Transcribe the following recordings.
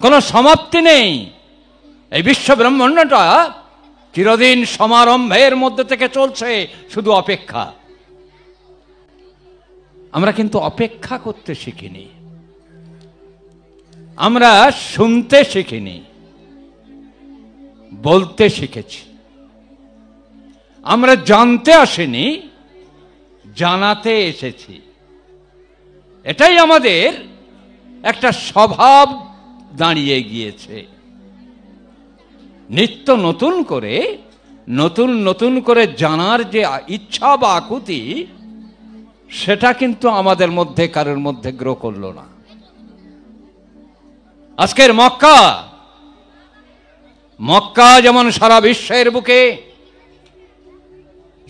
কোনো সমাপ্তি নেই। এই বিশ্ব ব্রহ্মাণ্ডটা চিরদিন সমারম্ভের মধ্যে থেকে চলছে, শুধু অপেক্ষা। আমরা কিন্তু অপেক্ষা করতে শিখিনি, আমরা শুনতে শিখিনি, বলতে শিখেছি। আমরা জানতে আসিনি, জানাতে এসেছি। এটাই আমাদের একটা স্বভাব দাঁড়িয়ে গিয়েছে। নিত্য নতুন করে নতুন নতুন করে জানার যে ইচ্ছা বা আকুতি, সেটা কিন্তু আমাদের মধ্যে কারোর মধ্যে গ্রো করলো না। আজকের মক্কা যেমন সারা বিশ্বের বুকে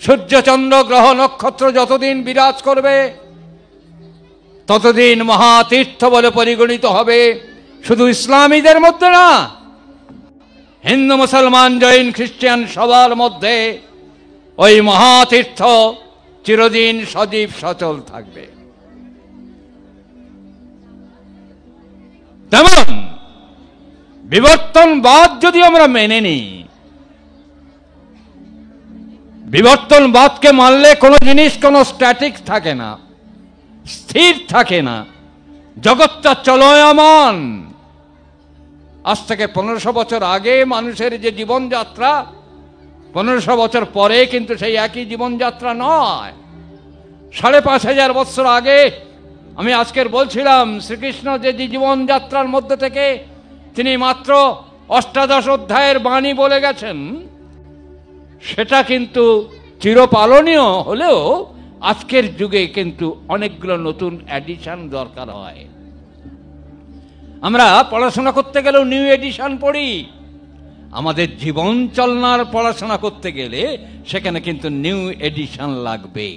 সূর্য চন্দ্র গ্রহ নক্ষত্র যতদিন বিরাজ করবে, ততদিন মহাতীর্থ বলে পরিগণিত হবে। শুধু ইসলামীদের মধ্যে না, হিন্দু মুসলমান জৈন খ্রিস্টান সবার মধ্যে ওই মহাতীর্থ চিরদিন সজীব সচল থাকবে। তেমন বিবর্তনবাদ যদি আমরা মেনে নিই, বিবর্তনবাদকে মানলে কোনো জিনিস কোনো স্ট্যাটিক থাকে না, স্থির থাকে না, জগৎটা চলয়মান। আজ থেকে 1500 বছর আগে মানুষের যে জীবনযাত্রা, 1500 বছর পরে কিন্তু সেই একই জীবনযাত্রা নয়। 5500 বছর আগে, আমি আজকের বলছিলাম, শ্রীকৃষ্ণ যে জীবনযাত্রার মধ্যে থেকে তিনি মাত্র 18 অধ্যায়ের বাণী বলে গেছেন, সেটা কিন্তু চিরপালনীয় হলেও আজকের যুগে কিন্তু অনেকগুলো নতুন এডিশন দরকার হয়। আমরা পড়াশোনা করতে গেলেও নিউ এডিশন পড়ি। আমাদের জীবন চলনার পড়াশোনা করতে গেলে সেখানে কিন্তু নিউ এডিশন লাগবে।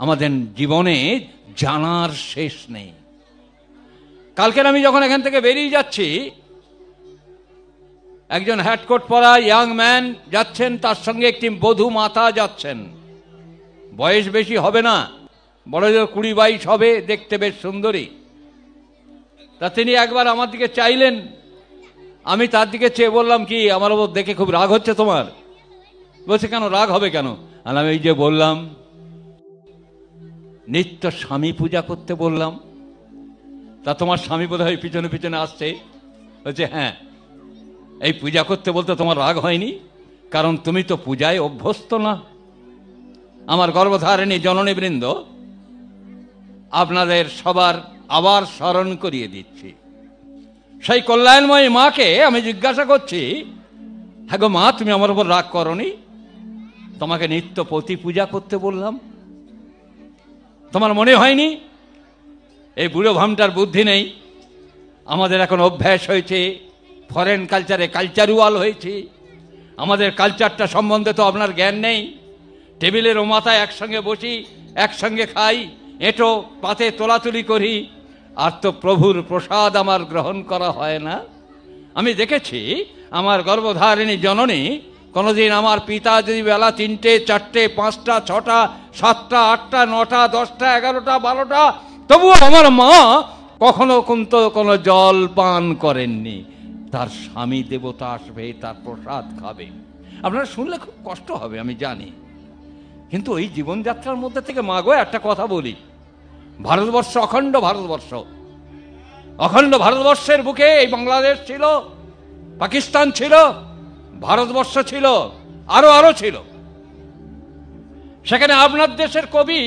আমাদের জীবনে জানার শেষ নেই। কালকের আমি যখন এখান থেকে বেরিয়ে যাচ্ছি, একজন হ্যাটকোট পরা ইয়াং ম্যান যাচ্ছেন, তার সঙ্গে একটি বধূ মাতা যাচ্ছেন। বয়স বেশি হবে না, বড় জোর 20-22 হবে, দেখতে বেশ সুন্দরী। তা তিনি একবার আমার দিকে চাইলেন, আমি তার দিকে চেয়ে বললাম, কি আমার ওপর দেখে খুব রাগ হচ্ছে তোমার? বলছে, কেন রাগ হবে কেন? আর আমি এই যে বললাম, নিত্য স্বামী পূজা করতে বললাম, তা তোমার স্বামী বোধহয় পিছনে পিছনে আসছে। বলছে, হ্যাঁ, এই পূজা করতে বলতে তোমার রাগ হয়নি, কারণ তুমি তো পূজায় অভ্যস্ত না। আমার গর্ভধারিণী জননীবৃন্দ, আপনাদের সবার আবার স্মরণ করিয়ে দিচ্ছি, সেই কল্যাণময়ী মাকে আমি জিজ্ঞাসা করছি, হ্যাঁ গো মা, তুমি আমার উপর রাগ করনি? তোমাকে নিত্য পতি পূজা করতে বললাম, তোমার মনে হয়নি? এই বুড়ো ভামটার বুদ্ধি নেই। আমাদের এখন অভ্যাস হয়েছে, ফরেন কালচারে কালচারুয়াল হয়েছে। আমাদের কালচারটা সম্বন্ধে তো আপনার জ্ঞান নেই। টেবিলের ও মাথায় একসঙ্গে বসি, একসঙ্গে খাই, এঁটো পাতে তোলাতুলি করি, আর তো প্রভুর প্রসাদ আমার গ্রহণ করা হয় না। আমি দেখেছি আমার গর্ভধারিণী জননী, কোনোদিন আমার পিতা যদি বেলা 3টে, 4টে, 5টা, 6টা, 7টা, 8টা, 9টা, 10টা, 11টা, 12টা, তবুও আমার মা কখনো কিন্তু কোনো জল পান করেননি। তার স্বামী দেবতা আসবে, তার প্রসাদ খাবে। আপনারা শুনলে খুব কষ্ট হবে, আমি জানি, কিন্তু ওই জীবনযাত্রার মধ্যে থেকে মাগো একটা কথা বলি, ভারতবর্ষ অখণ্ড ভারতবর্ষ, অখণ্ড ভারতবর্ষের বুকে এই বাংলাদেশ ছিল, পাকিস্তান ছিল, ভারতবর্ষ ছিল, আরো ছিল। সেখানে আপনার দেশের কবি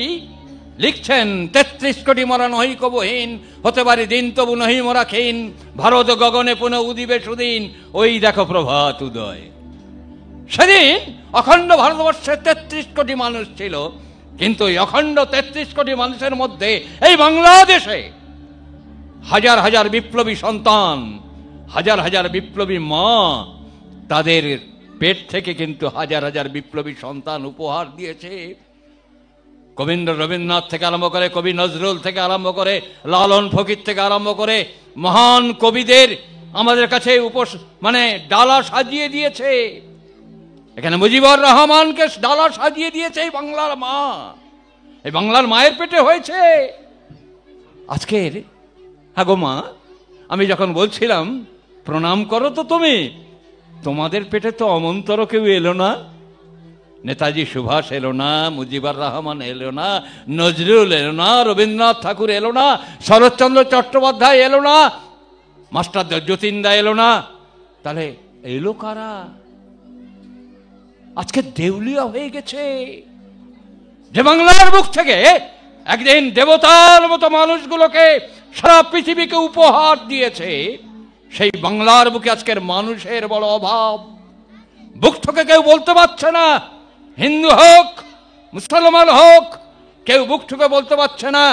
লিখছেন, 33 কোটি মরা নহি কবহীন, হতে পারি দিন তবু নহি মরা ক্ষীণ, ভারত গগনে পুনঃ উদিবে সুদিন, ওই দেখো প্রভাত উদয়। সেদিন অখণ্ড ভারতবর্ষে 33 কোটি মানুষ ছিল, কিন্তু এই অখণ্ড 33 কোটি মানুষের মধ্যে এই বাংলাদেশে হাজার হাজার বিপ্লবী সন্তান, হাজার হাজার বিপ্লবী মা, তাদের পেট থেকে কিন্তু হাজার হাজার বিপ্লবী সন্তান উপহার দিয়েছে। রবীন্দ্রনাথ থেকে আরম্ভ করে, কবি নজরুল থেকে আরম্ভ করে, লালন ফকির থেকে আরম্ভ করে, মহান কবিদের আমাদের কাছে ডালা সাজিয়ে দিয়েছে। এখানে মুজিবুর রহমানকে ডালা সাজিয়ে দিয়েছে এই বাংলার মা, এই বাংলার মায়ের পেটে হয়েছে। আজকের, হ্যাঁ গো মা, আমি যখন বলছিলাম প্রণাম করো তো তুমি, তোমাদের পেটে তো অমন্তর কেউ এলো না, নেতাজি সুভাষ এলো না, মুজিবুর রহমান এলো না, নজরুল এলো না, রবীন্দ্রনাথ ঠাকুর এলো না, শরৎচন্দ্র চট্টোপাধ্যায় এলো না, মাস্টার যতীনদা এলো না, তাহলে এলো কারা? আজকে দেউলিয়া হয়ে গেছে। যে বাংলার বুক থেকে একদিন দেবতার মতো মানুষগুলোকে সারা পৃথিবীকে উপহার দিয়েছে, সেই বাংলার বুকে আজকের মানুষের বড় অভাব। বুক থেকে কেউ বলতে পারছে না, হিন্দু হোক মুসলমান হোক, কেউ বুক ঠুকে বলতে পারছে না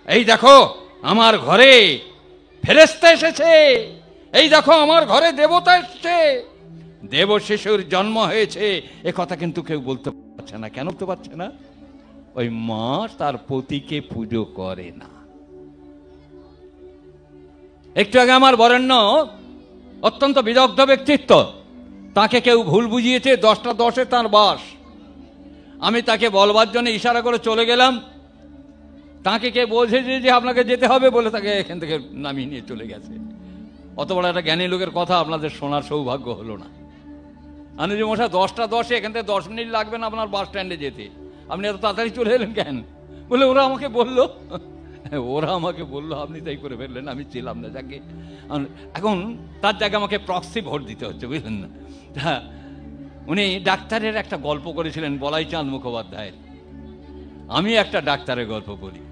এই দেখো আমার ঘরে ফেরেশতা এসেছে, এই দেখো আমার ঘরে দেবতা এসেছে, দেব শিশুর জন্ম হয়েছে। এ কথা কিন্তু কেউ বলতে পারছে না। কেন বলতে পারছে না? ওই মা তার পতিকে পুজো করে না। একটু আগে আমার বরেণ্য অত্যন্ত বিদগ্ধ ব্যক্তিত্ব, তাকে কেউ ভুল বুঝিয়েছে 10টা 10-এ তার বাস। আমি তাকে বলবার জন্য ইশারা করে চলে গেলাম, তাকে কে বোঝে যে আপনাকে যেতে হবে বলে তাকে এখান থেকে নামিয়ে নিয়ে চলে গেছে। অত বড় একটা জ্ঞানী লোকের কথা আপনাদের শোনার সৌভাগ্য হলো না। আমি যে মশা 10টা 10-এ এখান থেকে 10 মিনিট লাগবে না আপনার বাস স্ট্যান্ডে যেতে, আপনি এত তাড়াতাড়ি চলে এলেন কেন? বলে ওরা আমাকে বললো, ওরা আমাকে বললো, আপনি তাই করে ফেললেন, আমি ছিলাম না। যাকে এখন তার জায়গায় আমাকে প্রক্সি ভোট দিতে হচ্ছে, বুঝলেন না? উনি ডাক্তারের একটা গল্প করেছিলেন, বলাই চাঁদ মুখোপাধ্যায়ের। আমি একটা ডাক্তারের গল্প বলি।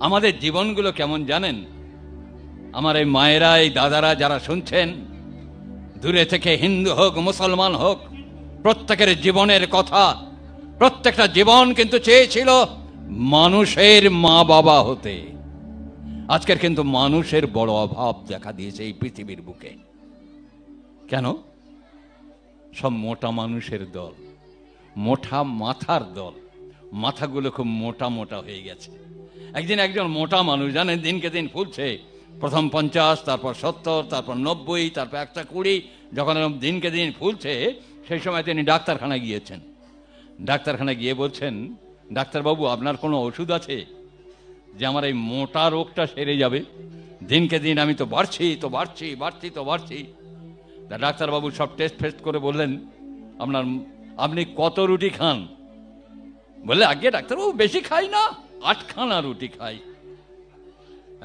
আমাদের জীবনগুলো কেমন জানেন? আমার এই মায়েরা, এই দাদারা যারা শুনছেন, দূরে থেকে হিন্দু হোক মুসলমান হোক, প্রত্যেকের জীবনের কথা, প্রত্যেকটা জীবন কিন্তু চেয়েছিল মানুষের মা বাবা হতে। আজকের কিন্তু মানুষের বড় অভাব দেখা দিয়েছে এই পৃথিবীর বুকে। কেন? সব মোটা মানুষের দল, মোটা মাথার দল, মাথাগুলো খুব মোটা মোটা হয়ে গেছে। একদিন একজন মোটা মানুষ জানেন দিনকে দিন ফুলছে, প্রথম 50, তারপর 70, তারপর 90, তারপর 120, যখন দিনকে দিন ফুলছে সেই সময় তিনি ডাক্তারখানায় গিয়েছেন। ডাক্তারখানায় গিয়ে বলছেন, ডাক্তারবাবু আপনার কোনো ওষুধ আছে যে আমার এই মোটা রোগটা সেরে যাবে? দিনকে দিন আমি তো বাড়ছি তো বাড়ছি, বাড়ছি তো বাড়ছি। তা ডাক্তারবাবু সব টেস্ট ফেস্ট করে বললেন, আপনি কত রুটি খান? বললে, আগে ডাক্তারবাবু বেশি খাই না, 8খানা রুটি খাই,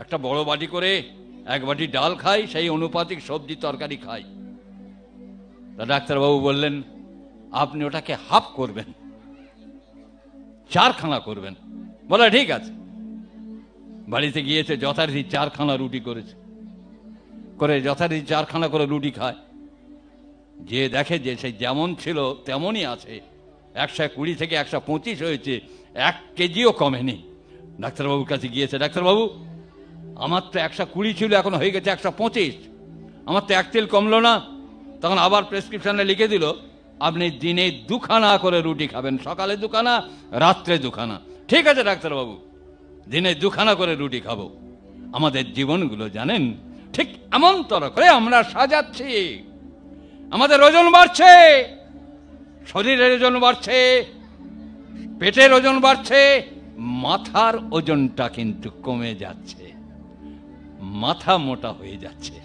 একটা বড় বাটি করে 1 বাটি ডাল খাই, সেই অনুপাতিক সবজি তরকারি খাই। তা ডাক্তারবাবু বললেন, আপনি ওটাকে হাফ করবেন, 4খানা করবেন। বলে ঠিক আছে। বাড়িতে গিয়েছে, যথারীতি 4খানা রুটি করেছে, করে যথারীতি 4খানা করে রুটি খায়। যে দেখে যে সেই যেমন ছিল তেমনই আছে, 120 থেকে 125 হয়েছে, 1 কেজিও কমেনি। ডাক্তারবাবুর কাছে গিয়েছে, ডাক্তারবাবু আমার তো 120 ছিল, এখন হয়ে গেছে 125, আমার তো 1 তেল কমলো না। তখন আবার প্রেসক্রিপশনে লিখে দিল, আপনি দিনে 2খানা করে রুটি খাবেন, সকালে 2খানা, রাত্রে 2খানা। ঠিক আছে ডাক্তারবাবু, দিনে 2খানা করে রুটি খাবো। আমাদের জীবনগুলো জানেন ঠিক এমন তর করে আমরা সাজাচ্ছি। আমাদের ওজন বাড়ছে, শরীরের ওজন বাড়ছে, পেটের ওজন বাড়ছে, মাথার ওজনটা কিন্তু কমে যাচ্ছে, মাথা মোটা হয়ে যাচ্ছে।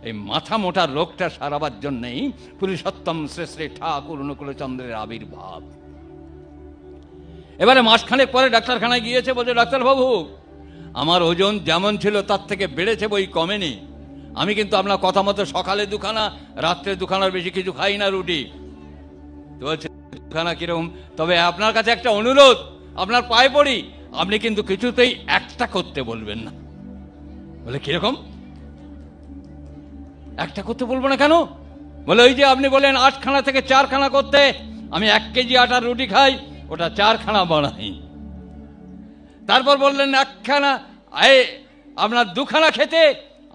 এই মাথা মোটার রোগটা সারাবার জন্যই পুরুষোত্তম শ্রী শ্রী ঠাকুর অনুকূলচন্দ্রের আবির্ভাব। এবারে মাসখানেক পরে ডাক্তারখানায় গিয়েছে, বলছে ডাক্তারবাবু আমার ওজন যেমন ছিল তার থেকে বেড়েছে, বই কমেনি। আমি কিন্তু আপনার কথা মতো সকালে 2খানা, রাত্রে 2খানার বেশি কিছু খাই না রুটি। তো বলছে 2খানা কিরকম? তবে আপনার কাছে একটা অনুরোধ, আপনার পায়ে পড়ি, আপনি কিন্তু কিছুতেই 1টা করতে বলবেন না। বলে কিরকম? 1টা করতে বলবো না কেন? বলে ওই যে আপনি বলেন 8খানা থেকে 4খানা করতে, আমি 1 কেজি আটার রুটি খাই, ওটা 4খানা বানাই। তারপর বললেন 1খানা, আপনার 2খানা খেতে,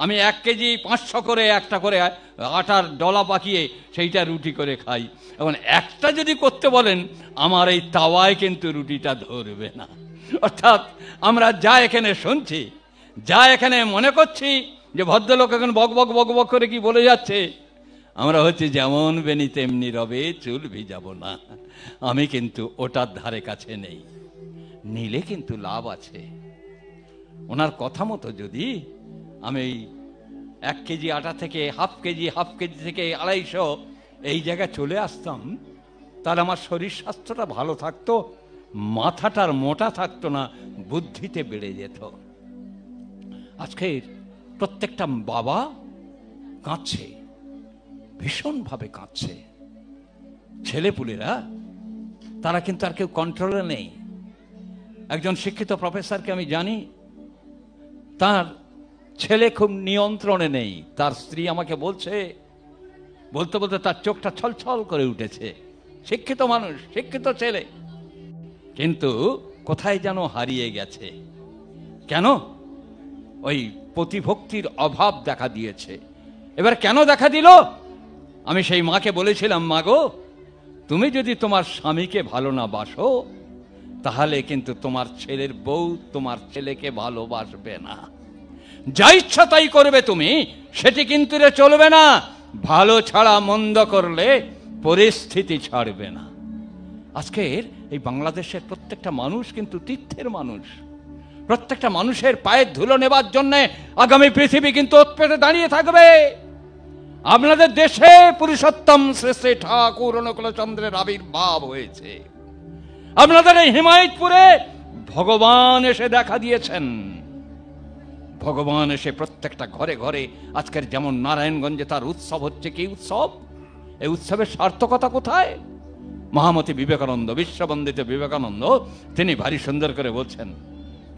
আমি 1 কেজি 500 করে 1টা করে আটার ডলা পাকিয়ে সেইটা রুটি করে খাই। এখন 1টা যদি করতে বলেন, আমার এই তাওয়ায় কিন্তু রুটিটা ধরবে না। অর্থাৎ আমরা যা এখানে শুনছি, যা এখানে মনে করছি যে ভদ্রলোক এখন বক বক বক বক করে কি বলে যাচ্ছে, আমরা হচ্ছে যেমন বেনি তেমনি রবে, চুল ভিজাবো না। আমি কিন্তু ওটার ধারে কাছে নেই, নিলে কিন্তু লাভ আছে। ওনার কথা মতো যদি আমি 1 কেজি আটা থেকে হাফ কেজি থেকে 250, এই জায়গায় চলে আসতাম, তাহলে আমার শরীর স্বাস্থ্যটা ভালো থাকতো, মাথাটার মোটা থাকতো না, বুদ্ধিতে বেড়ে যেত। আজকের প্রত্যেকটা বাবা কাঁদছে, ভীষণভাবে কাঁদছে। ছেলেপুলেরা তারা কিন্তু আর কেউ কন্ট্রোলে নেই। একজন শিক্ষিত প্রফেসরকে আমি জানি, তার ছেলে খুব নিয়ন্ত্রণে নেই। তার স্ত্রী আমাকে বলছে, বলতে বলতে তার চোখটা ছলছল করে উঠেছে। শিক্ষিত মানুষ, শিক্ষিত ছেলে, কিন্তু কোথায় যেন হারিয়ে গেছে। কেন? ওই প্রতিভক্তির অভাব দেখা দিয়েছে। এবার কেন দেখা দিল? আমি সেই মাকে বলেছিলাম, মা গো, তুমি যদি তোমার স্বামীকে ভালো না বাসো, তাহলে কিন্তু তোমার ছেলের বউ তোমার ছেলেকে ভালোবাসবে না। যা ইচ্ছা তাই করবে তুমি, সেটি কিন্তু চলবে না। ভালো ছাড়া মন্দ করলে পরিস্থিতি ছাড়বে না। আজকের এই বাংলাদেশের প্রত্যেকটা মানুষ কিন্তু তীর্থের মানুষ। প্রত্যেকটা মানুষের পায়ের ধুলো নেবার জন্য আগামী পৃথিবী কিন্তু ওৎপেতে দাঁড়িয়ে থাকবে। আপনাদের দেশে পুরুষোত্তম শ্রী শ্রী ঠাকুর অনুকূলচন্দ্রের আবির্ভাব হয়েছে। আপনাদের এই হিমায়তপুরে ভগবান এসে দেখা দিয়েছেন। ভগবান এসে প্রত্যেকটা ঘরে ঘরে, আজকের যেমন নারায়ণগঞ্জে তার উৎসব হচ্ছে। কি উৎসব? এই উৎসবের সার্থকতা কোথায়? মহামতি বিবেকানন্দ, বিশ্ববন্দিত বিবেকানন্দ, তিনি ভারী সুন্দর করে বলছেন।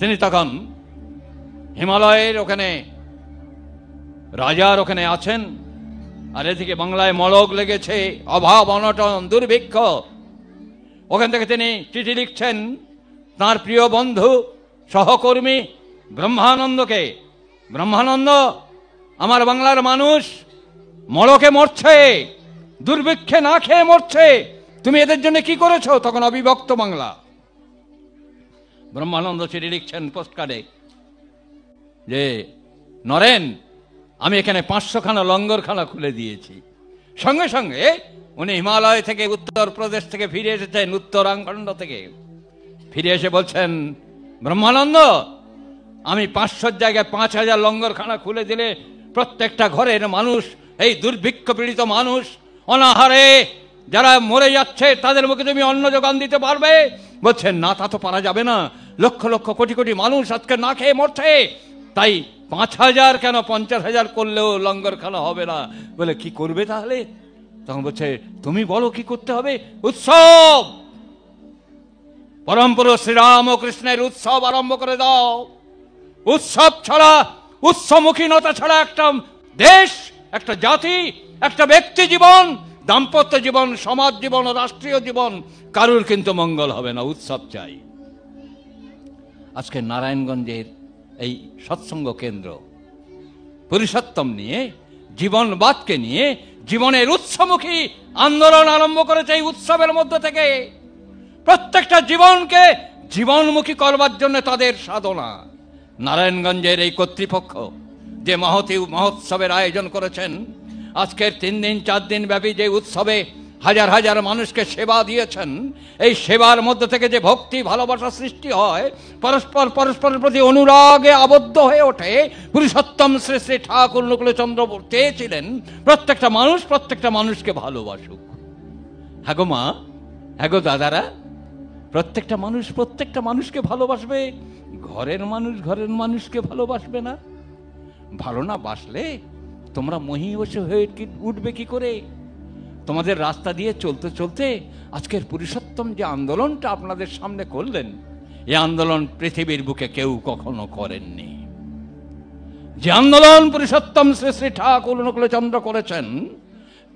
তিনি তখন হিমালয়ের ওখানে রাজার ওখানে আছেন, আর এদিকে বাংলায় মলক লেগেছে, অভাব, অনটন, দুর্ভিক্ষ। ওখান থেকে তিনি চিঠি লিখছেন তার প্রিয় বন্ধু সহকর্মী ব্রহ্মানন্দকে। ব্রহ্মানন্দ, আমার বাংলার মানুষ মলকে মরছে, দুর্ভিক্ষে না খেয়ে মরছে, তুমি এদের জন্য কি করেছো? তখন অবিভক্ত বাংলা। ব্রহ্মানন্দ চিঠি লিখছেন পোস্টকার্ডে যে, নরেন, আমি এখানে 500খানা লঙ্গরখানা খুলে দিয়েছি। সঙ্গে সঙ্গে উনি হিমালয় থেকে, উত্তরপ্রদেশ থেকে ফিরে এসেছেন, উত্তরাখণ্ড থেকে ফিরে এসে বলছেন, ব্রহ্মানন্দ, আমি 500 জায়গায় 5000 লঙ্গরখানা খুলে দিলে প্রত্যেকটা ঘরের মানুষ, এই দুর্ভিক্ষ পীড়িত মানুষ, অনাহারে যারা মরে যাচ্ছে, তাদের মুখে তুমি অন্ন যোগান দিতে পারবে? বলছেন, না, তা তো পারা যাবে না। লক্ষ লক্ষ কোটি কোটি মানুষ আজকে না খেয়ে মরছে, তাই 5000 কেন 50,000 করলেও লঙ্গরখানা হবে না। বলে, কি করবে তাহলে? তখন বলছে, তুমি বলো কি করতে হবে? উৎসব, পরম পুরুষ শ্রীরামকৃষ্ণের উৎসব আরম্ভ করে দাও। উৎসব ছাড়া, উৎসমুখীনতা ছাড়া একটা দেশ, একটা জাতি, একটা ব্যক্তি জীবন, দাম্পত্য জীবন, সমাজ জীবন, রাষ্ট্রীয় জীবন, কারুর কিন্তু মঙ্গল হবে না। উৎসব চাই। আজকে নারায়ণগঞ্জের এই সৎসঙ্গ কেন্দ্র পুরুষোত্তম নিয়ে, জীবনবাদকে নিয়ে জীবনের উৎসমুখী আন্দোলন আরম্ভ করেছে। এই উৎসবের মধ্যে থেকে প্রত্যেকটা জীবনকে জীবনমুখী করবার জন্য তাদের সাধনা। নারায়ণগঞ্জের এই কর্তৃপক্ষ যে মহোৎসবের আয়োজন করেছেন, আজকের 3 দিন 4 দিন ব্যাপী যে উৎসবে হাজার হাজার মানুষকে সেবা দিয়েছেন, এই সেবার মধ্যে থেকে যে ভক্তি, ভালোবাসা সৃষ্টি হয়, পরস্পরের প্রতি অনুরাগে আবদ্ধ হয়ে ওঠে। পুরুষোত্তম শ্রী শ্রী ঠাকুর অনুকূলচন্দ্র চেয়েছিলেন প্রত্যেকটা মানুষ প্রত্যেকটা মানুষকে ভালোবাসুক। হ্যাঁ গো মা, হ্যাঁ গো দাদারা, প্রত্যেকটা মানুষ প্রত্যেকটা মানুষকে ভালোবাসবে। ঘরের মানুষ ঘরের মানুষকে ভালোবাসবে না। ভালো না বাসলে তোমরা মহীয়সী হয়ে উঠবে কি করে? তোমাদের রাস্তা দিয়ে চলতে চলতে আজকের পুরুষোত্তম যে আন্দোলনটা আপনাদের সামনে করলেন, এই আন্দোলন পৃথিবীর বুকে কেউ কখনো করেননি। যে আন্দোলন পুরুষোত্তম শ্রী শ্রী ঠাকুর অনুকূলচন্দ্র করেছেন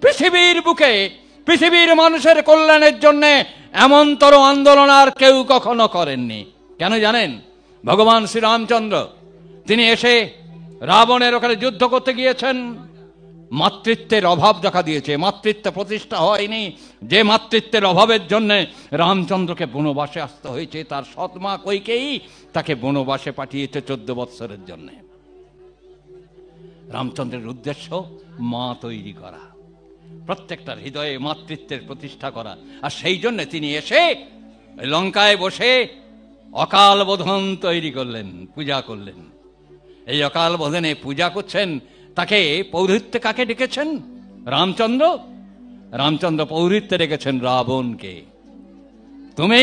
পৃথিবীর বুকে, পৃথিবীর মানুষের কল্যাণের জন্য, এমনতর আন্দোলন আর কেউ কখনো করেননি। কেন জানেন? ভগবান শ্রীরামচন্দ্র তিনি এসে রাবণের ওখানে যুদ্ধ করতে গিয়েছেন। মাতৃত্বের অভাব দেখা দিয়েছে, মাতৃত্ব প্রতিষ্ঠা হয়নি। যে মাতৃত্বের অভাবের জন্য রামচন্দ্রকে বনবাসে আসতে হয়েছে। তার সৎমা কইকেয়ী তাকে বনবাসে পাঠিয়েছে 14 বৎসরের জন্য। রামচন্দ্রের উদ্দেশ্য মা তৈরি করা, প্রত্যেকটার হৃদয়ে মাতৃত্বের প্রতিষ্ঠা করা। আর সেই জন্য তিনি এসে লঙ্কায় বসে অকাল বোধন তৈরি করলেন, পূজা করলেন। এই অকাল বোধনে পূজা করছেন, তাকে পৌরহিত্যে কাকে ডেকেছেন? রামচন্দ্র। রামচন্দ্র পৌরহিত্যে ডেকেছেন রাবণকে। তুমি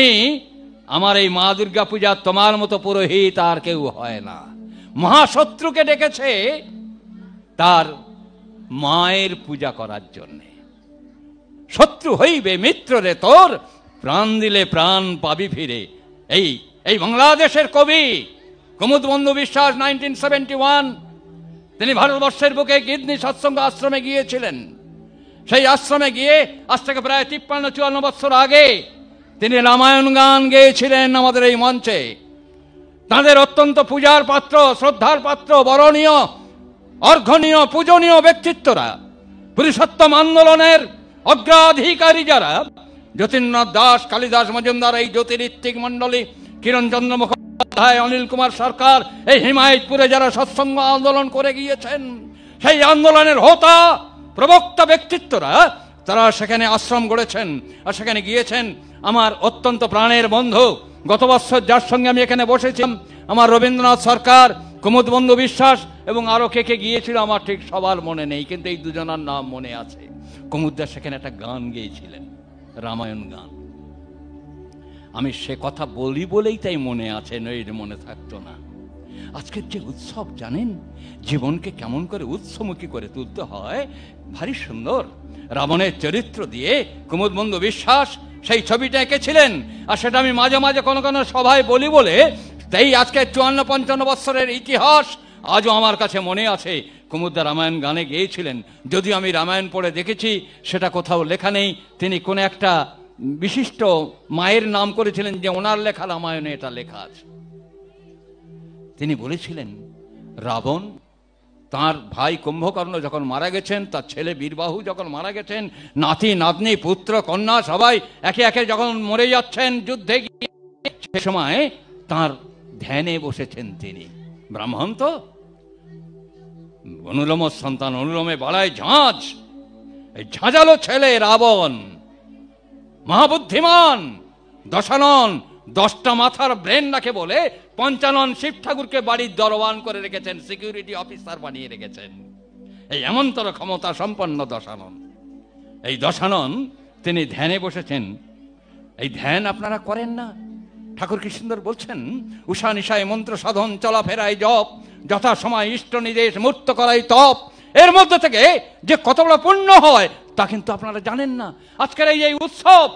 আমার এই মা দুর্গা পূজা তোমার মতো পুরোহিত আর কেউ হয় না। মহাশত্রুকে ডেকেছে তার মায়ের পূজা করার জন্য। শত্রু হইবে মিত্র রে তোর, প্রাণ দিলে প্রাণ পাবি ফিরে। এই বাংলাদেশের কবি কুমুদবন্ধু বিশ্বাস 1971 তিনি ভারতবর্ষের বুকে গিদনি সৎসঙ্গ আশ্রমে গিয়েছিলেন। সেই আশ্রমে গিয়ে আজ থেকে প্রায় 53-54 বছর আগে তিনি রামায়ণ গান গেয়েছিলেন আমাদের এই মঞ্চে। তাঁদের অত্যন্ত পূজার পাত্র, শ্রদ্ধার পাত্র, বরণীয়, অর্ঘনীয়, পূজনীয় ব্যক্তিত্বরা, পুরুষোত্তম আন্দোলনের অগ্রাধিকারী যারা, যতীন্দ্রনাথ দাস, কালিদাস মজুমদার, এই জ্যোতিরিত্বিক মণ্ডলী, কিরণচন্দ্র মুখোপাধ্যায়, অনিল কুমার সরকার, এই হিমায়তপুরে যারা সৎসঙ্গ আন্দোলন করে গিয়েছেন, সেই আন্দোলনের হোতা প্রবক্তা ব্যক্তিত্বরা তারা সেখানে আশ্রম গড়েছেন। আর সেখানে গিয়েছেন আমার অত্যন্ত প্রাণের বন্ধু, গত বছর যার সঙ্গে আমি এখানে বসেছিলাম, আমার রবীন্দ্রনাথ সরকার, কুমুদবন্ধু বিশ্বাস এবং আরো কে কে গিয়েছিল আমার ঠিক সবার মনে নেই, কিন্তু এই দুজনের নাম মনে আছে। কুমুদদাস সেখানে একটা গান গেয়েছিলেন, রামায়ণ গান। আমি সে কথা বলি বলেই তাই মনে আছে, নইলে মনে থাকতো না। আজকের যে উৎসব জানেন, জীবনকে কেমন করে উৎসমুখী করে তুলতে হয়, ভারী সুন্দর। রাবণের চরিত্র দিয়ে কুমুদবন্ধু বিশ্বাস সেই ছবিটা এঁকেছিলেন। আর সেটা আমি মাঝে মাঝে কোনো কোনো সভায় বলি বলে তাই আজকে 54-55 বছরের ইতিহাস আজও আমার কাছে মনে আছে। কুমুদদা রামায়ণ গানে গেয়েছিলেন, যদিও আমি রামায়ণ পড়ে দেখেছি সেটা কোথাও লেখা নেই। তিনি কোনো একটা বিশিষ্ট মায়ের নাম করেছিলেন যে ওনার লেখা রামায়ণে এটা লেখা আছে। তিনি বলেছিলেন রাবণ তার ভাই কুম্ভকর্ণ যখন মারা গেছেন, তার ছেলে বীরবাহু যখন মারা গেছেন, নাতি নাতনি পুত্র কন্যা সবাই একে একে যখন মরে যাচ্ছেন যুদ্ধে গিয়ে, সে সময় তার ধ্যানে বসেছেন তিনি। ব্রাহ্মণ তো, অনুলোম সন্তান অনুলোমে বাড়ায় ঝাঁঝ। এই ঝাঁঝালো ছেলে রাবণ মহাবুদ্ধিমান, দশানন, 10টা মাথার ব্রেন রাখে বলে পঞ্চানন শিব ঠাকুরকে বাড়ির দরওয়ান করে রেখেছেন, সিকিউরিটি অফিসার বানিয়ে রেখেছেন। এই এমনতর ক্ষমতা সম্পন্ন দশানন। এই দশানন তিনি ধ্যানে বসেছেন। এই ধ্যান আপনারা করেন না? ঠাকুর কি সুন্দর বলছেন, উষা নিশায় মন্ত্র সাধন, চলাফেরায় জপ, যথা সময় ইষ্ট নির্দেশ, মূর্ত করাই তপ। এর মধ্যে থেকে যে কত বড় পুণ্য হয় তা কিন্তু আপনারা জানেন না। আজকের এই উৎসব,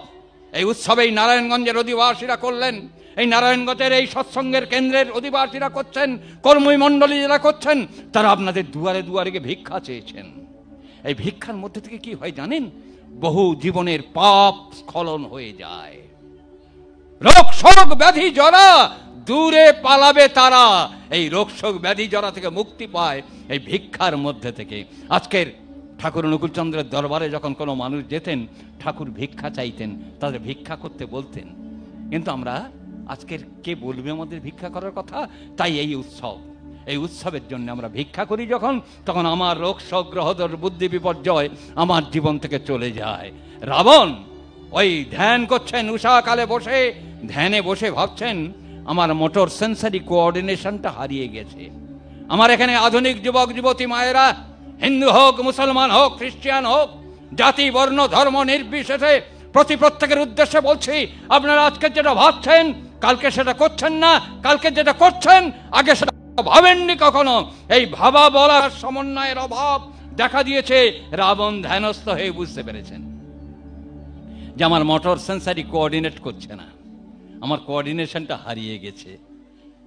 এই উৎসবে এই নারায়ণগঞ্জের অধিবাসীরা করলেন, এই নারায়ণগঞ্জের এই সৎসঙ্গের কেন্দ্রের অধিবাসীরা করছেন, কর্মী মণ্ডলী যারা করছেন, তারা আপনাদের দুয়ারে দুয়ারে গিয়ে ভিক্ষা চেয়েছেন। এই ভিক্ষার মধ্যে থেকে কি হয় জানেন? বহু জীবনের পাপ স্খলন হয়ে যায়। রোগ শোক ব্যাধি জরা দূরে পালাবে তারা। এই রোগ শোক ব্যাধি জরা থেকে মুক্তি পায় এই ভিক্ষার মধ্যে থেকে। আজকের ঠাকুর অনুকূলচন্দ্রের দরবারে যখন কোনো মানুষ যেতেন, ঠাকুর ভিক্ষা চাইতেন, তাদের ভিক্ষা করতে বলতেন। কিন্তু আমরা আজকের কে বলবে আমাদের ভিক্ষা করার কথা? তাই এই উৎসব, এই উৎসবের জন্য আমরা ভিক্ষা করি যখন, তখন আমার রোগ শোক গ্রহদর বুদ্ধি বিপর্যয় আমার জীবন থেকে চলে যায়। রাবণ ওই ধ্যান করছেন, উষাকালে বসে ধ্যানে বসে ভাবছেন আমার মোটর সেন্সারি কোঅর্ডিনেশনটা হারিয়ে গেছে। আমার এখানে আধুনিক যুবক যুবতী মায়েরা, হিন্দু হোক, মুসলমান হোক, খ্রিস্টান হোক, জাতি বর্ণ ধর্ম নির্বিশেষে প্রত্যেকের উদ্দেশ্যে বলছি, আপনারা আজকে যেটা ভাবছেন কালকে সেটা করছেন না, কালকে যেটা করছেন আগে সেটা ভাবেননি কখনো। এই ভাবা বলার সমন্বয়ের অভাব দেখা দিয়েছে। রাবণ ধ্যানস্থ হয়ে বুঝতে পেরেছেন যে আমার মোটর সেন্সারি কোঅর্ডিনেট করছে না, আমার কোঅর্ডিনেশনটা হারিয়ে গেছে,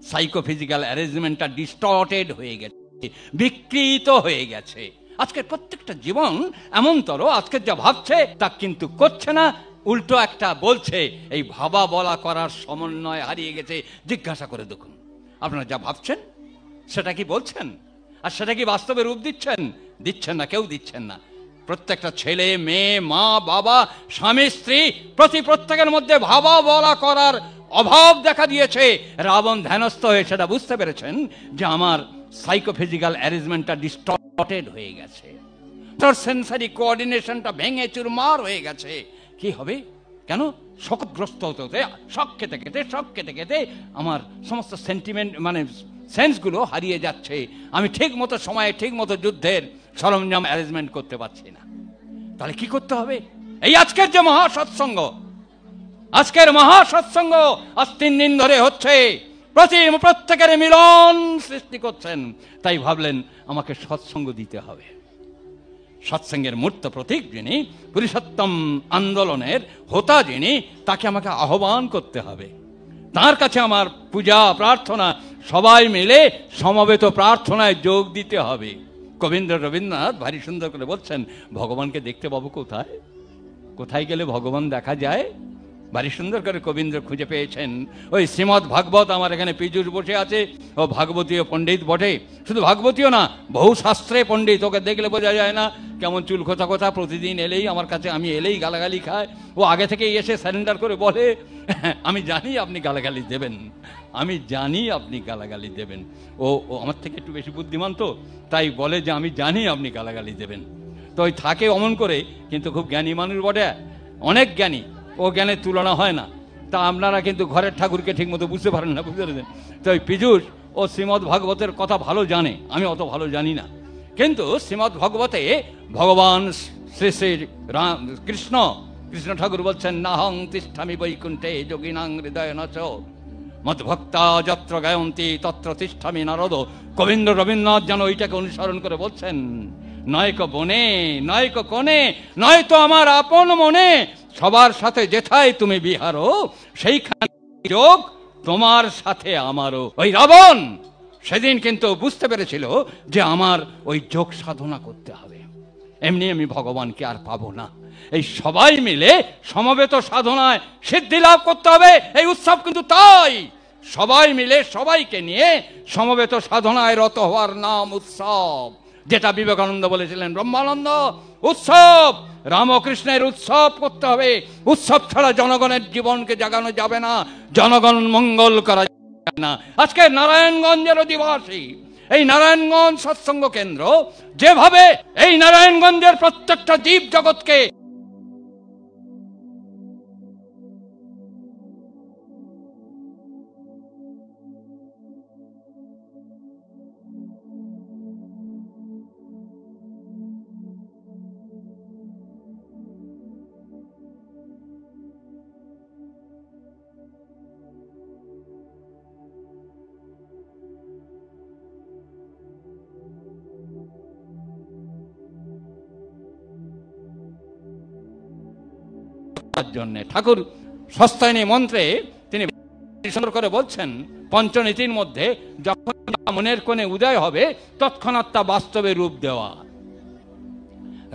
সাইকোফিজিক্যাল অ্যারেঞ্জমেন্টটা ডিস্টর্টেড হয়ে গেছে, বিকৃত হয়ে গেছে। আজকের প্রত্যেকটা জীবন এমনতর, আজকে যা ভাবছে তা কিন্তু করছে না, উল্টো একটা বলছে। এই ভাবা বলা করার সমন্বয় হারিয়ে গেছে। জিজ্ঞাসা করে দেখুন, আপনারা যা ভাবছেন সেটা কি বলছেন? আর সেটা কি বাস্তবে রূপ দিচ্ছেন? দিচ্ছেন না, কেউ দিচ্ছেন না। প্রত্যেকটা ছেলে মেয়ে, মা বাবা, স্বামী স্ত্রী, প্রত্যেকের মধ্যে ভাবা বলা করার অভাব দেখা দিয়েছে। রাবণ ধ্যানস্থ হয়ে সেটা বুঝতে পেরেছেন যে আমার সাইকোফিজিক্যাল অ্যারেঞ্জমেন্টটা ডিস্টর্টেড হয়ে গেছে, তোর সেন্সারি কোঅর্ডিনেশনটা ভেঙে চুরমার হয়ে গেছে। কি হবে? কেন? শোকগ্রস্ত হতে হতে, শখ খেতে খেতে আমার সমস্ত সেন্টিমেন্ট মানে সেন্সগুলো হারিয়ে যাচ্ছে। আমি ঠিক মতো সময়ে ঠিক মতো যুদ্ধের সরঞ্জাম অ্যারেঞ্জমেন্ট করতে পারছি না। তাহলে কি করতে হবে? এই আজকের যে মহাসৎসঙ্গ, আজকের মহাসৎসঙ্গ আজ 3 দিন ধরে হচ্ছে, প্রত্যেকের মিলন সৃষ্টি করছেন। তাই ভাবলেন আমাকে সৎসঙ্গ দিতে হবে। সৎসঙ্গের মূর্ত প্রতীক যিনি, পুরুষোত্তম আন্দোলনের হোতা যিনি, তাকে আমাকে আহ্বান করতে হবে। তার কাছে আমার পূজা প্রার্থনা, সবাই মিলে সমবেত প্রার্থনায় যোগ দিতে হবে। কবীন্দ্র রবীন্দ্রনাথ ভারী সুন্দর করে বলছেন, ভগবানকে দেখতে পাবো কোথায়? কোথায় গেলে ভগবান দেখা যায়? ভারী সুন্দর করে কবীন্দ্র খুঁজে পেয়েছেন। ওই শ্রীমদ্ ভাগবত, আমার এখানে পীযূষ বসে আছে, ও ভাগবতীয় পণ্ডিত বটে। শুধু ভাগবতীয় না, বহু শাস্ত্রে পণ্ডিত। ওকে দেখলে বোঝা যায় না কেমন চুল খোঁচা খোঁচা, প্রতিদিন এলেই আমার কাছে, আমি এলেই গালাগালি খায়। ও আগে থেকেই এসে স্যারেন্ডার করে বলে, আমি জানি আপনি গালাগালি দেবেন, আমি জানি আপনি গালাগালি দেবেন। ও আমার থেকে একটু বেশি বুদ্ধিমান তো, তাই বলে যে আমি জানি আপনি গালাগালি দেবেন। তো ওই থাকে অমন করে, কিন্তু খুব জ্ঞানী মানুষ বটে, অনেক জ্ঞানী। ও জ্ঞানের তুলনা হয় না। তা আপনারা কিন্তু ঘরের ঠাকুরকে ঠিক মতো বুঝতে পারেন না, বুঝতে পেরেছেন? তো ওই পীযূষ ও শ্রীমদ্ ভাগবতের কথা ভালো জানে, আমি অত ভালো জানি না। কিন্তু শ্রীমদ্ ভাগবতে ভগবান শ্রী শ্রী কৃষ্ণ ঠাকুর বলছেন, নাহং তিষ্ঠামি বৈকুণ্ঠে যোগিনাং হৃদয় নচ মদ্ভক্তা যত্র গায়ন্তি তত্র তিষ্ঠামি নারদ। কবীন্দ্র রবীন্দ্রনাথ যেন ওইটাকে অনুসরণ করে বলছেন, নয়ক বনে নয়ক কোণে, নয়তো আমার আপন মনে, সবার সাথে যেথায় তুমি বিহারো, সেইখানে যোগ তোমার সাথে আমারও। ওই রাবণ সেদিন কিন্তু বুঝতে পেরেছিল যে আমার ওই যোগ সাধনা করতে হবে, এমনি আমি ভগবানকে আর পাবো না। এই সবাই মিলে সমবেত সাধনায় সিদ্ধি লাভ করতে হবে। এই উৎসব কিন্তু তাই, সবাই মিলে সবাইকে নিয়ে সমবেত সাধনায় রত হওয়ার নাম উৎসব। যেটা বিবেকানন্দ বলেছিলেন, ব্রহ্মানন্দ, উৎসব রামকৃষ্ণের উৎসব করতে হবে। উৎসব ছাড়া জনগণের জীবনকে জাগানো যাবে না, জনগণ মঙ্গল করা যাবে না। আজকে নারায়ণগঞ্জের অধিবাসী, এই নারায়ণগঞ্জ সৎসঙ্গ কেন্দ্র যেভাবে এই নারায়ণগঞ্জের প্রত্যেকটা জীব জগৎকে জন্য ঠাকুর সস্তায়নী মন্ত্রে তিনি সুন্দর করে বলছেন, পঞ্চনীতির মধ্যে যখন মনের কোণে উদয় হবে তৎক্ষণাৎ তা বাস্তবে রূপ দেওয়া।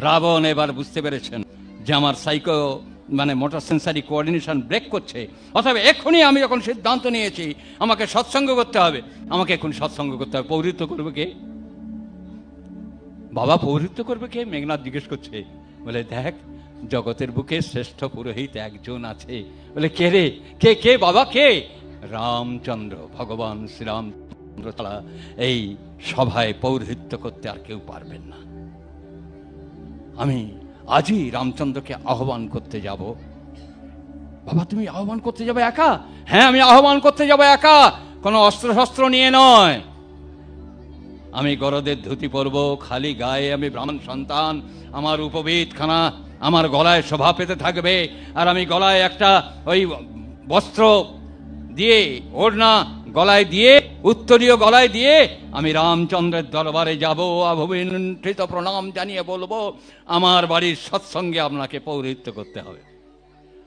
রাবণ এবার বুঝতে পেরেছেন যে আমার psycho motor sensory coordination break করছে, অথবা এক্ষুনি আমি যখন সিদ্ধান্ত নিয়েছি আমাকে সৎসঙ্গ করতে হবে, আমাকে এখন সৎসঙ্গ করতে হবে। পৌরহিত্য করবে কে বাবা? পৌরহিত্য করবে কে? মেঘনাথ জিজ্ঞেস করছে। বলে, দেখ জগতের বুকে শ্রেষ্ঠ পুরোহিত একজন আছে। বলে, কে রে? কে কে বাবা, কে? রামচন্দ্র, ভগবান শ্রীরামচন্দ্র ছাড়া এই সভায় পৌরহিত্য করতে আর কেউ পারবেন না। আমি আজই রামচন্দ্রকে আহ্বান করতে যাব। বাবা, তুমি আহ্বান করতে যাবে একা? হ্যাঁ, আমি আহ্বান করতে যাব একা, কোনো অস্ত্র শস্ত্র নিয়ে নয়। আমি গরদের ধুতি পরব, খালি গায়ে, আমি ব্রাহ্মণ সন্তান, আমার উপবীত খানা আমার গলায় শোভা পেতে থাকবে, আর আমি গলায় একটা ওই বস্ত্র দিয়ে, ওড়না গলায় দিয়ে, উত্তরীয় গলায় দিয়ে আমি রামচন্দ্রের দরবারে যাব, অভিনন্ত্রিত প্রণাম জানিয়ে বলবো, আমার বাড়ির সৎসঙ্গে আপনাকে পৌরহিত্য করতে হবে।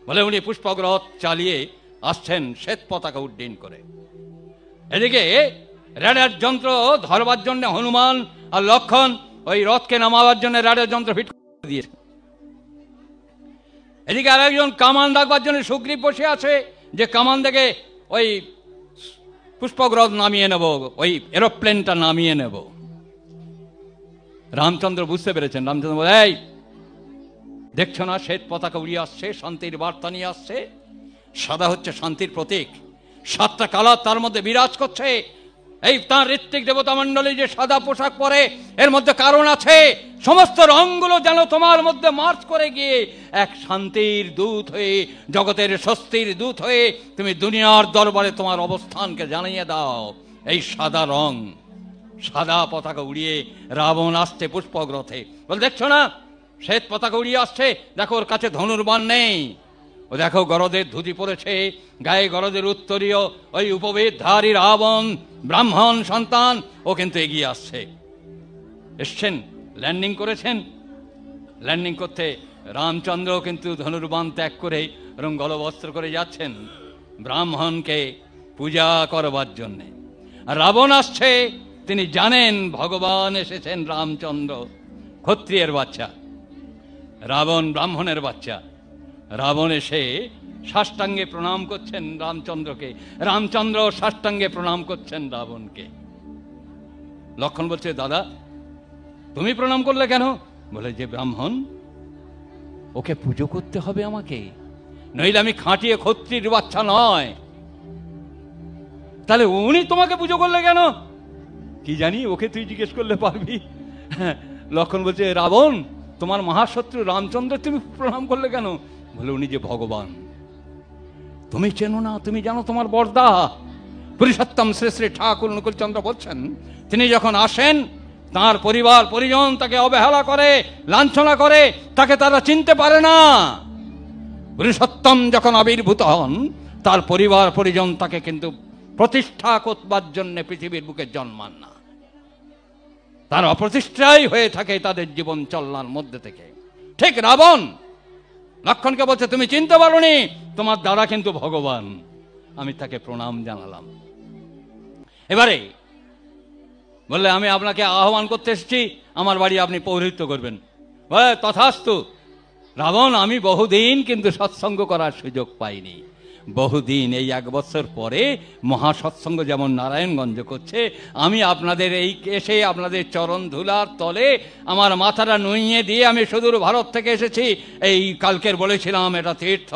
বলে উনি পুষ্পক রথ চালিয়ে আসছেন শ্বেত পতাকা উড্ডীন করে। এদিকে রেডার যন্ত্র ধরবার জন্য হনুমান আর লক্ষণ ওই রথকে নামাবার জন্য রেডার যন্ত্র ফিট করে দিয়েছে। এদিকে আর একজন কামান রাখবার জন্য সুগ্রীব বসে আছে, যে কামান থেকে ওই পুষ্পক রথ নামিয়ে নেব, ওই এরোপ্লেনটা নামিয়ে নেব। রামচন্দ্র বুঝতে পেরেছেন। রামচন্দ্র বলে, এই দেখছো না শ্বেত পতাকা উড়িয়ে আসছে, শান্তির বার্তা নিয়ে আসছে। সাদা হচ্ছে শান্তির প্রতীক, 7টা কালার তার মধ্যে বিরাজ করছে। এই তাঁর ঋত্বিক দেবতা মণ্ডলী যে সাদা পোশাক পরে, এর মধ্যে কারণ আছে। সমস্ত রঙগুলো যেন তোমার মধ্যে মার্চ করে গিয়ে এক শান্তির দূত হয়ে, জগতের স্বস্তির দূত হয়ে তুমি দুনিয়ার দরবারে তোমার অবস্থানকে জানিয়ে দাও। এই সাদা রং, সাদা পতাকা উড়িয়ে রাবণ আসছে পুষ্পক রথে। বল, দেখছো না শ্বেত পতাকা উড়িয়ে আসছে, দেখো ওর কাছে ধনুর্বাণ নেই, ও দেখো গরদের ধুতি পরেছে, গায়ে গরদের উত্তরীয়, ওই উপবেদধারী রাবণ ব্রাহ্মণ সন্তান, ও কিন্তু এগিয়ে আসছে। এসছেন, ল্যান্ডিং করেছেন। ল্যান্ডিং করতে রামচন্দ্র কিন্তু ধনুর্বাণ ত্যাগ করে এবং গলবস্ত্র করে যাচ্ছেন ব্রাহ্মণকে পূজা করবার জন্যে। আর রাবণ আসছে, তিনি জানেন ভগবান এসেছেন, রামচন্দ্র ক্ষত্রিয়ের বাচ্চা, রাবণ ব্রাহ্মণের বাচ্চা। রাবণ এসে সাষ্টাঙ্গে প্রণাম করছেন রামচন্দ্রকে, রামচন্দ্র সাষ্টাঙ্গে প্রণাম করছেন রাবণকে। লক্ষণ বলছে, দাদা তুমি প্রণাম করলে কেন? বলে, যে ব্রাহ্মণ, ওকে পুজো করতে হবে আমাকে, নইলে আমি খাঁটিয়ে ক্ষত্রিয়ের বাচ্চা নয়। তাহলে উনি তোমাকে পুজো করলে কেন? কি জানি, ওকে তুই জিজ্ঞেস করলে পারবি। লক্ষণ বলছে, রাবণ তোমার মহাশত্রু রামচন্দ্র তুমি প্রণাম করলে কেন? বলে, উনি যে ভগবান, তুমি চেনো না, তুমি জানো তোমার বরদা পুরুষোত্তম শ্রী শ্রী ঠাকুর অনুকূলচন্দ্র বলছেন, তিনি যখন আসেন তার পরিবার পরিজন তাকে অবহেলা করে, লাঞ্ছনা করে, তাকে তারা চিনতে পারে না। পুরুষোত্তম যখন আবির্ভূত হন, তার পরিবার পরিজন তাকে কিন্তু প্রতিষ্ঠা করবার জন্য পৃথিবীর বুকে জন্মান না, তার অপ্রতিষ্ঠাই হয়ে থাকে তাদের জীবন চলনার মধ্যে থেকে। ঠিক রাবণ লক্ষণকে বলছে, তুমি চিনতে পারোনি, তোমার দ্বারা কিন্তু ভগবান। আমি তাকে প্রণাম জানালাম। এবারে বললে, আমি আপনাকে আহ্বান করতে এসেছি, আমার বাড়ি আপনি পৌরহিত্য করবেন। বলে, তথাস্তু। রাবণ, আমি বহুদিন কিন্তু সৎসঙ্গ করার সুযোগ পাইনি, বহুদিন, এই 1 বছর পরে মহাসৎসঙ্গ যেমন নারায়ণগঞ্জ করছে, আমি আপনাদের এই এসে আপনাদের চরণ ধুলার তলে আমার মাথাটা নুইয়ে দিয়ে আমি সুদূর ভারত থেকে এসেছি। এই কালকের বলেছিলাম এটা তীর্থ,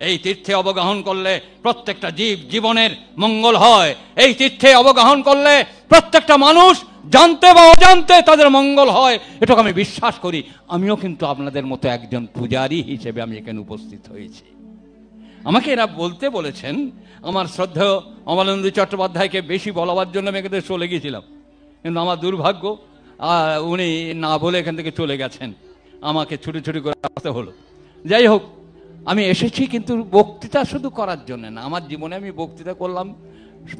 এই তীর্থে অবগাহন করলে প্রত্যেকটা জীবনের মঙ্গল হয়, এই তীর্থে অবগাহন করলে প্রত্যেকটা মানুষ জানতে বা অজান্তে তাদের মঙ্গল হয়, এটাকে আমি বিশ্বাস করি। আমিও কিন্তু আপনাদের মতো একজন পূজারী হিসেবে আমি এখানে উপস্থিত হয়েছি। আমাকে এরা বলতে বলেছেন, আমার শ্রদ্ধেয় অমলেন্দু চট্টোপাধ্যায়কে বেশি বলবার জন্য আমি এখান থেকে চলে গিয়েছিলাম, কিন্তু আমার দুর্ভাগ্য উনি না বলে এখান থেকে চলে গেছেন, আমাকে ছুটি ছুটি করে আসতে হলো। যাই হোক, আমি এসেছি কিন্তু বক্তৃতা শুধু করার জন্য না। আমার জীবনে আমি বক্তৃতা করলাম,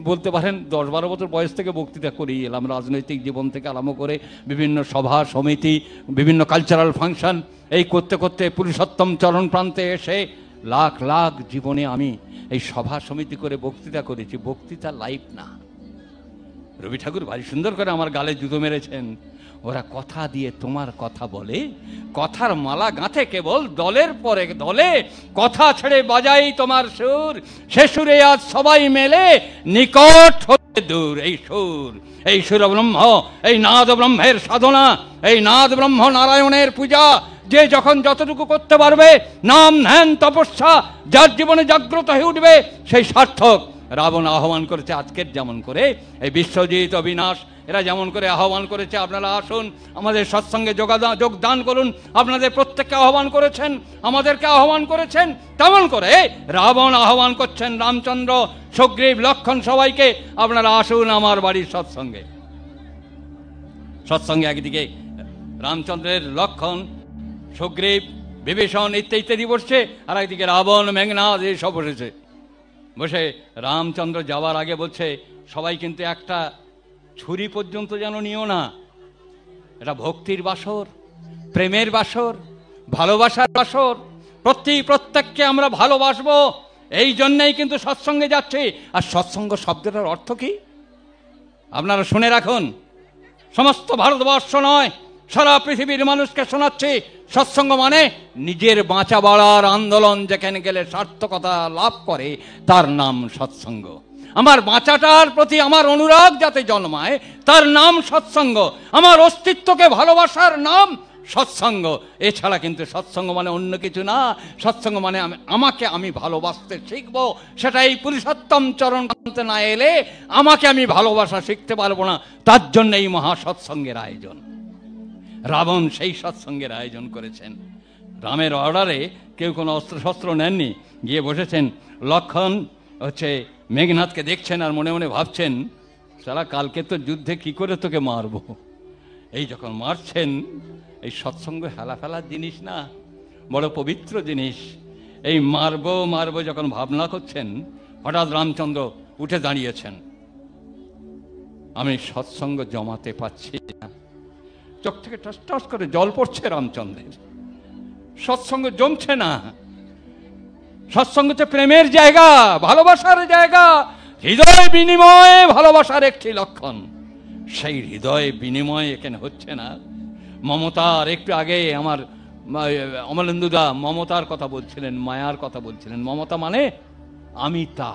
বলতে পারেন 10-12 বছর বয়স থেকে বক্তৃতা করেই এলাম, রাজনৈতিক জীবন থেকে আরম্ভ করে বিভিন্ন সভা সমিতি, বিভিন্ন কালচারাল ফাংশন, এই করতে করতে পুরুষোত্তম চরণ প্রান্তে এসে লাখ লাখ জীবনে আমি এই সভা সমিতি করে বক্তৃতা করেছি। বক্তৃতা লাইভ না। রবি ঠাকুর ভারী সুন্দর করে আমার গালে জুতো মেরেছেন, ওরা কথা দিয়ে তোমার কথা বলে, কথার মালা গাঁথে কেবল দলের পরে দলে, কথা ছেড়ে বাজাই তোমার সুর, সে সুরে আজ সবাই মেলে নিকট হতে দূর। এই সুর, এই সুর ব্রহ্ম, এই নাদ ব্রহ্মের সাধনা, এই নাদ ব্রহ্ম নারায়ণের পূজা, যে যখন যতটুকু করতে পারবে, নাম ধ্যান তপস্যা যার জীবনে জাগ্রত হয়ে উঠবে, সেই সার্থক। রাবণ আহ্বান করেছে আজকের যেমন করে এই বিশ্বজিৎ অবিনাশ এরা যেমন করে আহ্বান করেছে, আপনারা আসুন আমাদের সৎসঙ্গে যোগদান করুন, আপনাদের প্রত্যেককে আহ্বান করেছেন, আমাদেরকে আহ্বান করেছেন, তেমন করে রাবণ আহ্বান করছেন রামচন্দ্র, সুগ্রীব, লক্ষণ সবাইকে, আপনারা আসুন আমার বাড়ির সৎসঙ্গে। সৎসঙ্গে একদিকে রামচন্দ্রের লক্ষণ, সুগ্রীব, বিভীষণ ইত্যাদি বসছে, আর একদিকে রাবণ, মেঘনাদ সব বসেছে। বসে রামচন্দ্র যাওয়ার আগে বলছে, সবাই কিন্তু একটা ছুরি পর্যন্ত যেন নিও না, এটা ভক্তির বাসর, প্রেমের বাসর, ভালোবাসার বাসর, প্রত্যেককে আমরা ভালোবাসবো, এই জন্যই কিন্তু সৎসঙ্গে যাচ্ছি। আর সৎসঙ্গ শব্দটার অর্থ কি আপনারা শুনে রাখুন, সমস্ত ভারতবর্ষ নয়, সারা পৃথিবীর মানুষকে শোনাচ্ছি, সৎসঙ্গ মানে নিজের বাঁচা বাড়ার আন্দোলন, যেখানে গেলে সার্থকতা লাভ করে তার নাম সৎসঙ্গ। আমার বাঁচাটার প্রতি আমার অনুরাগ যাতে জন্মায় তার নাম সৎসঙ্গ, আমার অস্তিত্বকে ভালোবাসার নাম সৎসঙ্গ। এছাড়া কিন্তু সৎসঙ্গ মানে অন্য কিছু না। সৎসঙ্গ মানে আমাকে আমি ভালোবাসতে শিখবো, সেটা এই পুরুষোত্তম চরণ প্রান্তে না এলে আমাকে আমি ভালোবাসা শিখতে পারবো না। তার জন্য এই মহা সৎসঙ্গের আয়োজন। রাবণ সেই সৎসঙ্গের আয়োজন করেছেন। রামের অর্ডারে কেউ কোনো অস্ত্রশস্ত্র নেননি, গিয়ে বসেছেন। লক্ষণ মেঘনাথকে দেখছেন আর মনে মনে ভাবছেন, সারা কালকে তো যুদ্ধে কি করে তোকে মারবো। এই যখন মারছেন, এই সৎসঙ্গ হেলা ফেলার জিনিস না, বড় পবিত্র জিনিস। এই মারবো মারবো যখন ভাবনা করছেন, হঠাৎ রামচন্দ্র উঠে দাঁড়িয়েছেন। আমি সৎসঙ্গ জমাতে পারছি না। চোখ থেকে টস টস করে জল পড়ছে রামচন্দ্রের। সৎসঙ্গ জমছে না। সৎসঙ্গ হচ্ছে প্রেমের জায়গা, ভালোবাসার জায়গা, হৃদয় বিনিময়ে ভালোবাসার একটি লক্ষণ। সেই হৃদয় বিনিময় এখানে হচ্ছে না। মমতার, একটু আগে আমার অমলেন্দুদা মমতার কথা বলছিলেন, মায়ার কথা বলছিলেন। মমতা মানে আমি তা,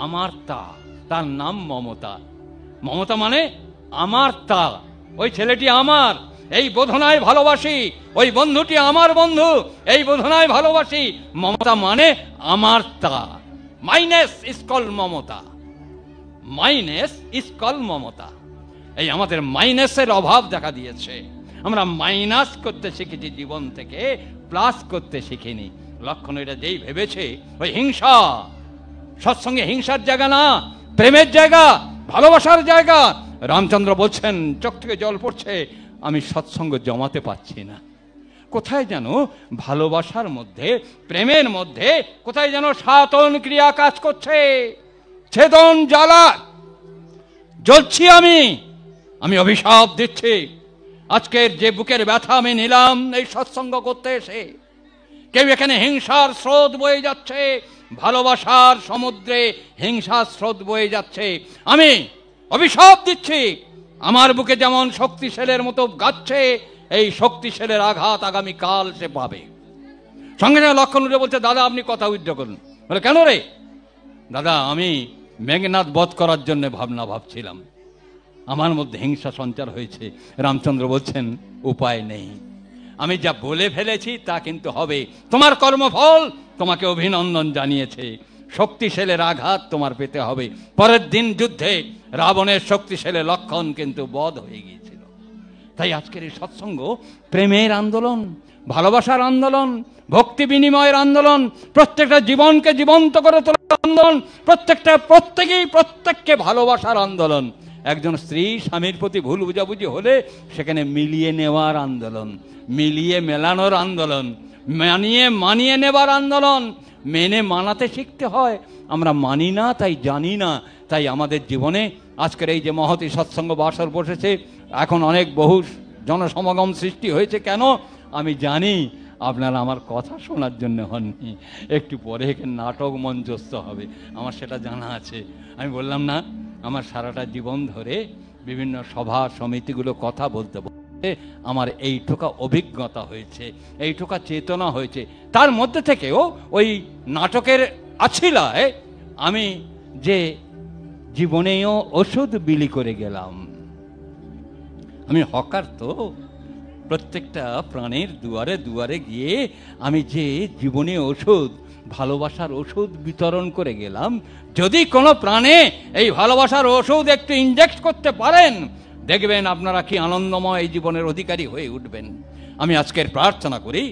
আমার তা, তার নাম মমতা। মমতা মানে আমার তা, ওই ছেলেটি আমার, এই বোধনায় ভালোবাসি, ওই বন্ধুটি আমার বন্ধু, এই বোধনায় ভালোবাসি। মমতা মানে আমার তা। Minus is call Mamata, minus is call Mamata. এই আমাদের মাইনাসের অভাব দেখা দিয়েছে। আমরা মাইনাস করতে শিখেছি জীবন থেকে, প্লাস করতে শিখিনি। লক্ষণ এটা যেই ভেবেছে, ওই হিংসা। সৎসঙ্গে হিংসার জায়গা না, প্রেমের জায়গা, ভালোবাসার জায়গা। রামচন্দ্র বলছেন, চোখ থেকে জল পড়ছে, আমি সৎসঙ্গ জমাতে পারছি না। কোথায় যেন ভালোবাসার মধ্যে, প্রেমের মধ্যে কোথায় যেন সাতন ক্রিয়া কাজ করছে, ছেদন জ্বালা জ্বলছি আমি অভিশাপ দিচ্ছি। আজকের যে বুকের ব্যথা আমি নিলাম এই সৎসঙ্গ করতে এসে, কেউ এখানে হিংসার স্রোত বয়ে যাচ্ছে, ভালোবাসার সমুদ্রে হিংসার স্রোত বয়ে যাচ্ছে। আমি অভিশাপ দিচ্ছি, আমার বুকে যেমন শক্তিশালের মতো গাচ্ছে, এই শক্তিশালের আঘাত আগামীকাল সে পাবে। সঙ্গে সঙ্গে লক্ষণ উঠে বলছে, দাদা আপনি কথা উইথড্র করুন। বলে, কেন রে? দাদা আমি মেঘনাদ বধ করার জন্য ভাবছিলাম, আমার মধ্যে হিংসা সঞ্চার হয়েছে। রামচন্দ্র বলছেন, উপায় নেই, আমি যা বলে ফেলেছি তা কিন্তু হবে। তোমার কর্মফল তোমাকে অভিনন্দন জানিয়েছে। শক্তিশালের আঘাত তোমার পেতে হবে। পরের দিন যুদ্ধে রাবণের শক্তিশালী লক্ষণ কিন্তু বধ হয়ে গিয়েছিল। তাই আজকের এই সৎসঙ্গ প্রেমের আন্দোলন, ভালোবাসার আন্দোলন, ভক্তি বিনিময়ের আন্দোলন, প্রত্যেকটা জীবনকে জীবন্ত করে তোলার আন্দোলন, প্রত্যেককে ভালোবাসার আন্দোলন। একজন স্ত্রী স্বামীর প্রতি ভুল বুঝাবুঝি হলে সেখানে মিলিয়ে নেওয়ার আন্দোলন, মিলিয়ে মেলানোর আন্দোলন, মানিয়ে নেবার আন্দোলন। মেনে মানাতে শিখতে হয়। আমরা মানি না, তাই জানি না। তাই আমাদের জীবনে আজকের এই যে মহতী সৎসঙ্গ বাসর বসেছে, এখন অনেক বহু জনসমাগম সৃষ্টি হয়েছে। কেন? আমি জানি আপনারা আমার কথা শোনার জন্য হননি, একটু পরে এখানে নাটক মঞ্চস্থ হবে, আমার সেটা জানা আছে। আমি বললাম না, আমার সারাটা জীবন ধরে বিভিন্ন সভা সমিতিগুলো কথা বলতে বলতে আমার এইটুকা অভিজ্ঞতা হয়েছে, এইটুকা চেতনা হয়েছে। তার মধ্যে থেকেও ওই নাটকের আছিলায় আমি যে জীবনেও ওষুধ বিলি করে গেলাম। আমি হকার তো, প্রত্যেকটা প্রাণের দুয়ারে দুয়ারে গিয়ে আমি যে জীবনে ওষুধ, ভালোবাসার ওষুধ বিতরণ করে গেলাম। যদি কোনো প্রাণে এই ভালোবাসার ওষুধ একটু ইনজেক্ট করতে পারেন, দেখবেন আপনারা কি আনন্দময় এই জীবনের অধিকারী হয়ে উঠবেন। আমি আজকের প্রার্থনা করি